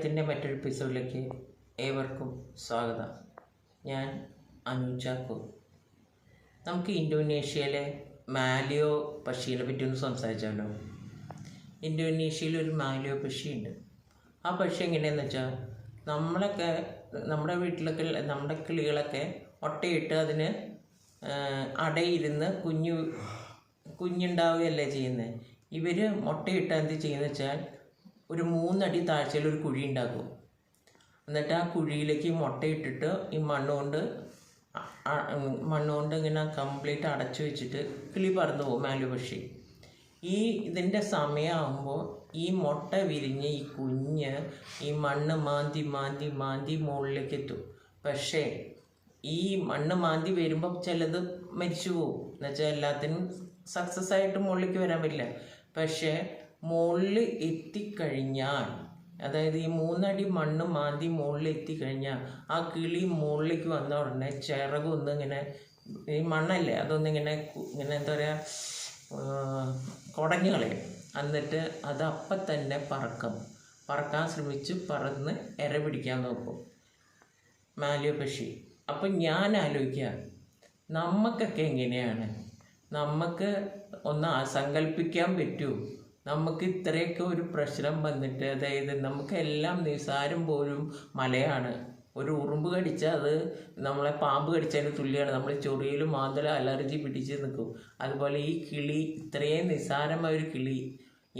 ചരിത്രത്തിൻ്റെ മറ്റൊരു എപ്പിസോഡിലേക്ക് ഏവർക്കും സ്വാഗതം. ഞാൻ അനു ചാക്കോ. നമുക്ക് ഇന്തോനേഷ്യയിലെ മാലിയോ പക്ഷിയെ പറ്റി ഒന്ന് സംസാരിച്ചാലോ? ഇന്തോനേഷ്യയിൽ ഒരു മാലിയോ പക്ഷിയുണ്ട്. ആ പക്ഷി എങ്ങനെയാണെന്ന് വെച്ചാൽ, നമ്മുടെ വീട്ടിലൊക്കെ നമ്മുടെ കിളികളൊക്കെ ഒട്ടയിട്ട് അതിന് അടയിരുന്ന് കുഞ്ഞുണ്ടാവുകയല്ലേ ചെയ്യുന്നത്. ഇവർ മുട്ടയിട്ട് എന്ത് ചെയ്യുന്നത് വെച്ചാൽ, ഒരു 3 അടി താഴ്ചയിൽ ഒരു കുഴി ഉണ്ടാക്കും. എന്നിട്ട് ആ കുഴിയിലേക്ക് മുട്ടയിട്ടിട്ട് ഈ മണ്ണുകൊണ്ട് ഇങ്ങനെ കംപ്ലീറ്റ് അടച്ചു വെച്ചിട്ട് കിളി പറന്നു പോകും മാലിയോ പക്ഷി. ഇതിൻ്റെ സമയമാകുമ്പോൾ ഈ മുട്ട വിരിഞ്ഞ് ഈ കുഞ്ഞ് ഈ മണ്ണ് മാന്തി മുകളിലേക്ക് എത്തും. പക്ഷേ ഈ മണ്ണ് മാന്തി വരുമ്പോൾ ചിലത് മരിച്ചു പോകും. എന്നുവെച്ചാൽ എല്ലാത്തിനും സക്സസ് ആയിട്ട് മുകളിലേക്ക് വരാൻ പറ്റില്ല. പക്ഷേ മുകളിൽ എത്തിക്കഴിഞ്ഞാൽ, അതായത് ഈ 3 അടി മണ്ണ് മാന്തി മുകളിൽ എത്തിക്കഴിഞ്ഞാൽ, ആ കിളി മുകളിലേക്ക് വന്ന ഉടനെ ചിറകൊന്ന് ഇങ്ങനെ, ഈ മണ്ണല്ലേ അതൊന്നിങ്ങനെ എന്താ പറയുക, കുടഞ്ഞു കളയും. എന്നിട്ട് അത് അപ്പം തന്നെ പറക്കാൻ ശ്രമിച്ച് പറന്ന് ഇര പിടിക്കാൻ നോക്കും മാലിയോ പക്ഷി. അപ്പം ഞാൻ ആലോചിക്കുക, നമുക്കൊക്കെ എങ്ങനെയാണ്? നമുക്ക് ഒന്ന് സങ്കല്പിക്കാൻ പറ്റുമോ? നമുക്ക് ഇത്രയൊക്കെ ഒരു പ്രശ്നം വന്നിട്ട്, അതായത് നമുക്കെല്ലാം നിസ്സാരം പോലും മലയാണ്. ഒരു ഉറുമ്പ് കടിച്ചാൽ അത് നമ്മളെ പാമ്പ് കടിച്ചതിന് തുല്യമാണ്. നമ്മൾ ചൊറിയിൽ മാന്തല അലർജി പിടിച്ച് നിൽക്കും. അതുപോലെ ഈ കിളി, ഇത്രയും നിസ്സാരമായ ഒരു കിളി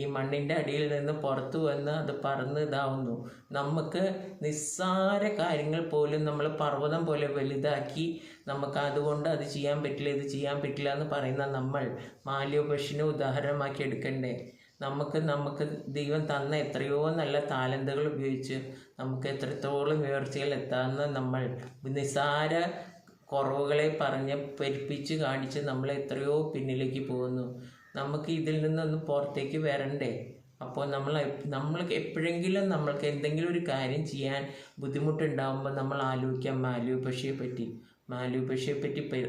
ഈ മണ്ണിൻ്റെ അടിയിൽ നിന്ന് പുറത്തു വന്ന് അത് പറന്ന് ഇതാവുന്നു. നമുക്ക് നിസ്സാര കാര്യങ്ങൾ പോലും നമ്മൾ പർവ്വതം പോലെ വലുതാക്കി നമുക്ക് അതുകൊണ്ട് അത് ചെയ്യാൻ പറ്റില്ല, ഇത് ചെയ്യാൻ പറ്റില്ല എന്ന് പറയുന്ന നമ്മൾ മാലിയോ പക്ഷിനെ ഉദാഹരണമാക്കി എടുക്കണ്ടേ? നമുക്ക് ദൈവം തന്ന എത്രയോ നല്ല താലന്തുകൾ ഉപയോഗിച്ച് നമുക്ക് എത്രത്തോളം ഉയർച്ചയിൽ എത്താമെന്ന് നമ്മൾ നിസ്സാര കുറവുകളെ പറഞ്ഞ് പെരുപ്പിച്ച് കാണിച്ച് നമ്മൾ എത്രയോ പിന്നിലേക്ക് പോകുന്നു. നമുക്ക് ഇതിൽ നിന്നൊന്ന് പുറത്തേക്ക് വരണ്ടേ? അപ്പോൾ നമ്മൾ എപ്പോഴെങ്കിലും നമ്മൾക്ക് എന്തെങ്കിലും ഒരു കാര്യം ചെയ്യാൻ ബുദ്ധിമുട്ടുണ്ടാകുമ്പോൾ നമ്മൾ ആലോചിക്കാം മാലിയോ പക്ഷിയെ പറ്റി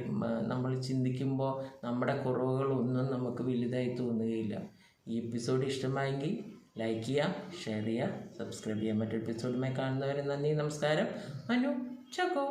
നമ്മൾ ചിന്തിക്കുമ്പോൾ നമ്മുടെ കുറവുകളൊന്നും നമുക്ക് വലുതായി തോന്നുകയില്ല. ഈ എപ്പിസോഡ് ഇഷ്ടമായെങ്കിൽ ലൈക്ക് ചെയ്യുക, ഷെയർ ചെയ്യുക, സബ്സ്ക്രൈബ് ചെയ്യുക. മറ്റൊരു എപ്പിസോഡുമായി കാണുന്നവരെ നന്ദി, നമസ്കാരം. അനു ചാക്കോ.